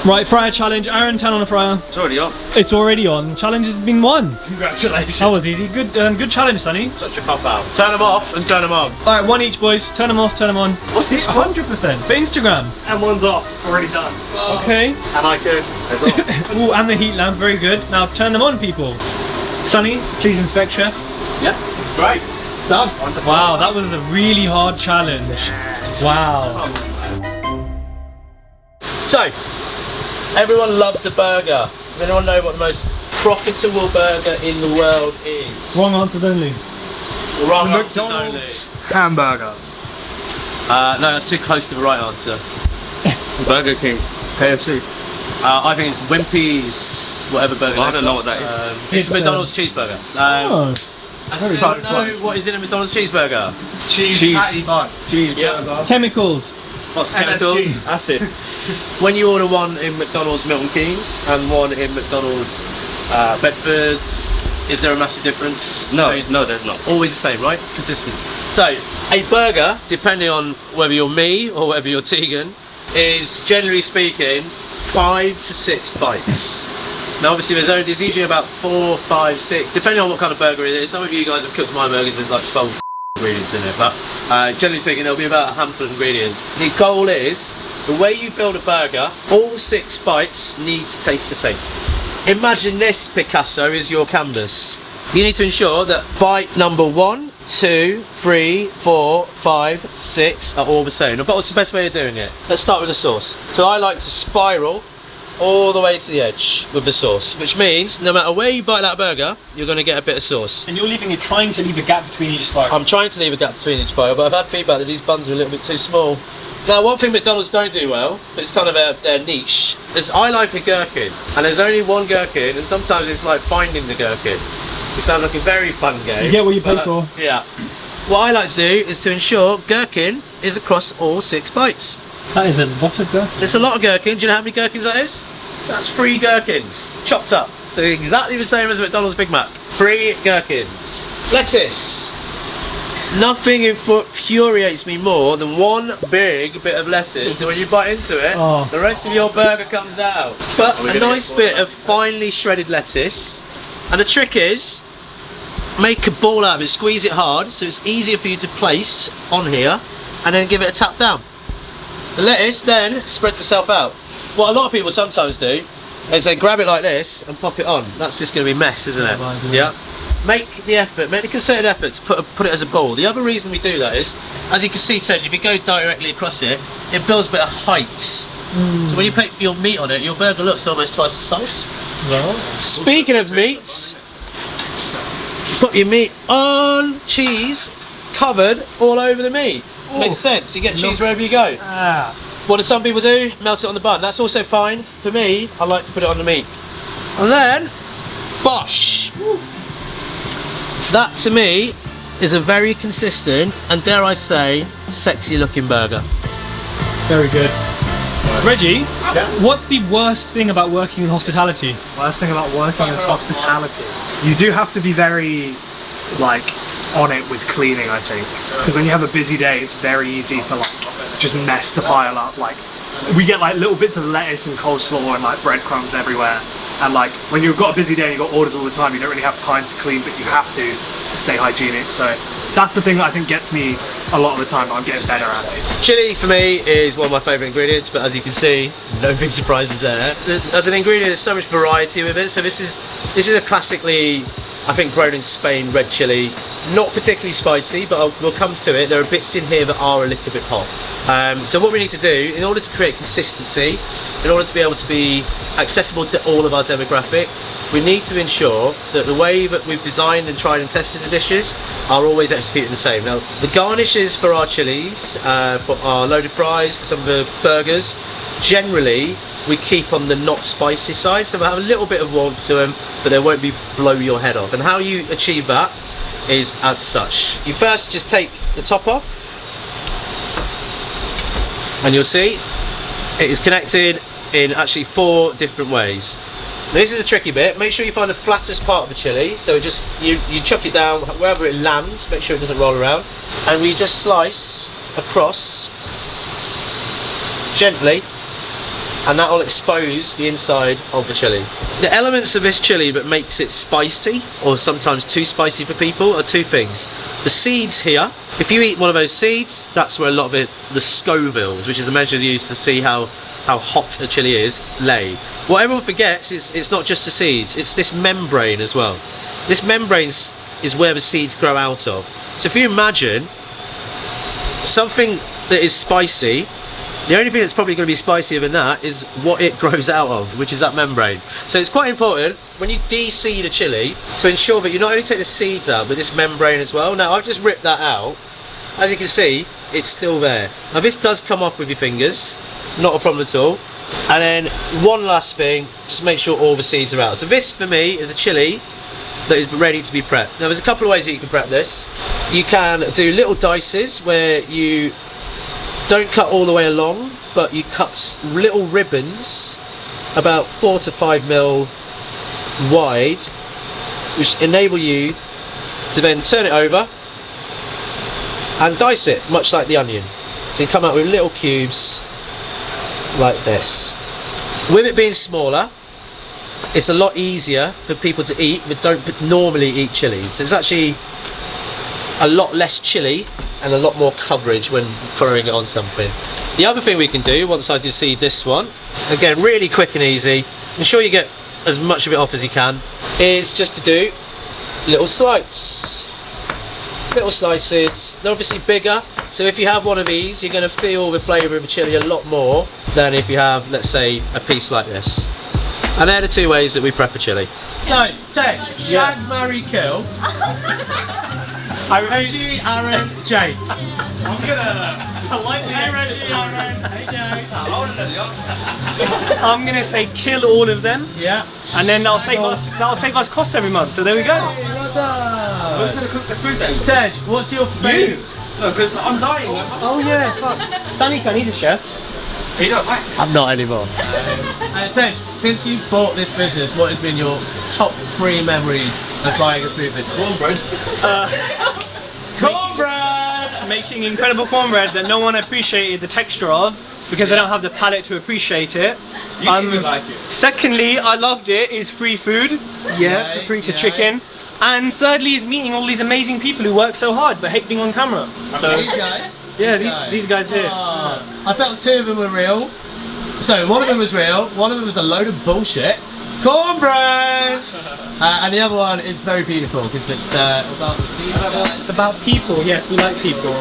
Right, fryer challenge. Aaron, turn on the fryer. It's already on. It's already on. Challenge has been won. Congratulations. That was easy. Good challenge, Sonny. Such a cop out. Turn them off and turn them on. All right, one each, boys. Turn them off, turn them on. What's this for? 100% for Instagram. And one's off. Already done. Okay. And I could. It's off. Ooh, and the heat lamp. Very good. Now turn them on, people. Sonny, please inspect, chef. Yeah. Great. Done. Wonderful. Wow, that was a really hard challenge. Wow. So, everyone loves a burger. Does anyone know what the most profitable burger in the world is? Wrong answers only. Wrong answers only. McDonald's hamburger. No, that's too close to the right answer. Burger King. KFC. I think it's Wimpy's, whatever burger. Well, I don't know what that is. It's a McDonald's cheeseburger. Oh. I don't know what is in a McDonald's cheeseburger. Cheese. Patty bun. Cheese. Yeah. Chemicals. Lots of chemicals. Acid. When you order one in McDonald's Milton Keynes and one in McDonald's Bedford, is there a massive difference? No, there's not. Always the same, right? Consistent. So, a burger, depending on whether you're me or whether you're Tegan, is generally speaking 5 to 6 bites. Now obviously there's usually about 4, 5, 6, depending on what kind of burger it is. Some of you guys have cooked my burgers, there's like 12 ingredients in it, but generally speaking there'll be about a handful of ingredients. The goal is, the way you build a burger, all 6 bites need to taste the same. Imagine this, Picasso, is your canvas. You need to ensure that bite number 1, 2, 3, 4, 5, 6 are all the same. Now, but what's the best way of doing it? Let's start with the sauce. So I like to spiral all the way to the edge with the sauce, which means no matter where you bite that burger, you're going to get a bit of sauce. And you're trying to leave a gap between each spiral. I'm trying to leave a gap between each spiral, but I've had feedback that these buns are a little bit too small. Now, one thing McDonald's don't do well, but it's kind of their niche, is I like a gherkin, and there's only one gherkin, and sometimes it's like finding the gherkin, which sounds like a very fun game. You get what you pay for. Yeah. What I like to do is to ensure gherkin is across all 6 bites. That is a lot of gherkin. There's a lot of gherkin. Do you know how many gherkins that is? That's 3 gherkins, chopped up. So exactly the same as a McDonald's Big Mac. 3 gherkins. Lettuce. Nothing infuriates me more than one big bit of lettuce, and when you bite into it, the rest of your burger comes out. But a nice bit of finely shredded lettuce. And the trick is, make a ball out of it, squeeze it hard, so it's easier for you to place on here, and then give it a tap down. The lettuce then spreads itself out. What a lot of people sometimes do is they grab it like this and pop it on. That's just going to be mess, isn't it? Yeah. Make the effort, make the concerted effort to put it as a ball. The other reason we do that is, as you can see, Tej, if you go directly across it, it builds a bit of height. So when you put your meat on it, your burger looks almost twice the size. Well, speaking of meats, put your meat on cheese, covered all over the meat. Makes sense, you get cheese wherever you go. What do some people do? Melt it on the bun. That's also fine. For me, I like to put it on the meat. And then, bosh! That to me is a very consistent and, dare I say, sexy looking burger. Very good. Reggie, what's the worst thing about working in hospitality? Worst thing about working in hospitality? You do have to be very, on it with cleaning, I think. Because when you have a busy day, it's very easy for, just mess to pile up. We get, little bits of lettuce and coleslaw and, breadcrumbs everywhere. And when you've got a busy day and you've got orders all the time, you don't really have time to clean, but you have to stay hygienic. So that's the thing that I think gets me a lot of the time, but I'm getting better at it. Chili for me is one of my favourite ingredients, but as you can see, no big surprises there. As an ingredient, there's so much variety with it. So this is a classically, I think, grown in Spain red chili. Not particularly spicy, but we'll come to it. There are bits in here that are a little bit hot. So what we need to do, in order to create consistency, in order to be able to be accessible to all of our demographic, we need to ensure that the way that we've designed and tried and tested the dishes are always executed the same. Now, the garnishes for our chilies, for our loaded fries, for some of the burgers, generally we keep on the not spicy side, so they'll have a little bit of warmth to them, but they won't be blow your head off. And how you achieve that is as such. You first just take the top off, and you'll see it is connected in actually 4 different ways. Now, this is a tricky bit. Make sure you find the flattest part of the chili, so just you chuck it down wherever it lands, make sure it doesn't roll around, and we just slice across gently and that will expose the inside of the chili. The elements of this chili that makes it spicy, or sometimes too spicy for people, are two things. The seeds here, if you eat one of those seeds, that's where a lot of it, the Scovilles, which is a measure used to see how hot a chili is, lay. What everyone forgets is it's not just the seeds, it's this membrane as well. This membrane is where the seeds grow out of. So if you imagine something that is spicy, the only thing that's probably going to be spicier than that is what it grows out of, which is that membrane. So it's quite important when you de-seed a chili to ensure that you not only take the seeds out, but this membrane as well. Now I've just ripped that out. As you can see, it's still there. Now this does come off with your fingers, not a problem at all. And then one last thing, just make sure all the seeds are out. So this for me is a chili that is ready to be prepped. Now there's a couple of ways that you can prep this. You can do little dices where you don't cut all the way along, but you cut little ribbons about 4 to 5 mil wide, which enable you to then turn it over and dice it, much like the onion. So you come out with little cubes like this. With it being smaller, it's a lot easier for people to eat that don't normally eat chilies. So it's actually a lot less chili and a lot more coverage when throwing it on something. The other thing we can do, once I do see this one, again really quick and easy, ensure you get as much of it off as you can, is just to do little slices. Little slices. They're obviously bigger, so if you have one of these, you're going to feel the flavour of the chili a lot more than if you have, let's say, a piece like this. And they're the two ways that we prep a chili. So, Tej, shag, marry, kill. Reggie, Aaron, Jake. I'm gonna politely. Hey Reggie, Aaron. Hey Jake. I'm gonna say kill all of them. Yeah. And then that'll save us costs every month. So there we go. Hey, well done. Who's gonna cook the food then? Tej, what's your favourite? No, because I'm dying. Oh yeah, fuck. Sanika, he's a chef. He does, right? I'm not anymore. Tej, since you bought this business, what has been your top 3 memories of buying a food business? Cornbread. Cornbread! Making incredible cornbread that no one appreciated the texture of because they don't have the palate to appreciate it. Like it. Secondly, I loved it, is free food. Yeah, paprika chicken. And thirdly is meeting all these amazing people who work so hard but hate being on camera. So, These guys? yeah, these guys here. I felt 2 of them were real. So one of them was real, one of them was a load of bullshit. Cornbread! And the other one is very beautiful because it's about these guys. It's about people, yes, we like people.